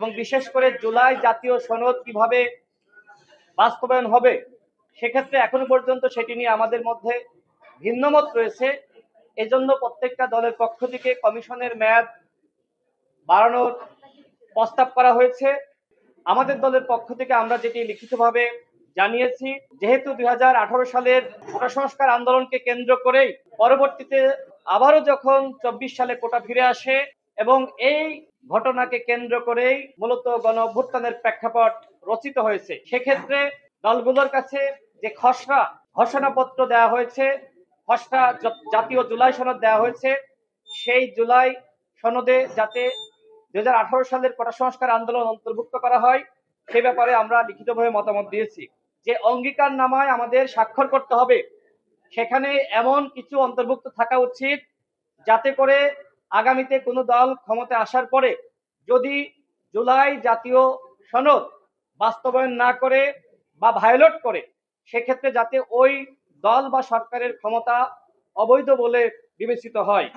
এবং বিশেষ করে জুলাই জাতীয় সনদ কিভাবে বাস্তবায়ন হবে সেক্ষেত্রে এখনো পর্যন্ত সেটি নিয়ে আমাদের মধ্যে ভিন্নমত রয়েছে। এজন্য প্রত্যেকটা দলের পক্ষ থেকে কমিশনের মেয়াদ বাড়ানোর প্রস্তাব করা হয়েছে। আমাদের দলের পক্ষ থেকে আমরা যেটি লিখিতভাবে জানিয়েছি, যেহেতু 2018 সালের কোটা সংস্কার আন্দোলনকে কেন্দ্র করেই পরবর্তীতে আবারও যখন 24 সালে কোটা ফিরে আসে এবং এই ঘটনাকে কেন্দ্র করেই মূলত গণ অভ্যুত্থানের প্রেক্ষাপট রচিত হয়েছে, সেক্ষেত্রে দলগুলোর কাছে যে খসড়া ঘোষণাপত্র দেওয়া হয়েছে, খসড়া জাতীয় জুলাই সনদ দেওয়া হয়েছে, সেই জুলাই সনদে যাতে 2018 সালের কোটা সংস্কার আন্দোলন অন্তর্ভুক্ত করা হয় সে ব্যাপারে আমরা লিখিতভাবে মতামত দিয়েছি। যে অঙ্গীকার নামায় আমাদের স্বাক্ষর করতে হবে সেখানে এমন কিছু অন্তর্ভুক্ত থাকা উচিত যাতে করে আগামীতে কোনো দল ক্ষমতায় আসার পরে যদি জুলাই জাতীয় সনদ বাস্তবায়ন না করে বা ভায়োলেট করে সেক্ষেত্রে যাতে ওই দল বা সরকারের ক্ষমতা অবৈধ বলে বিবেচিত হয়।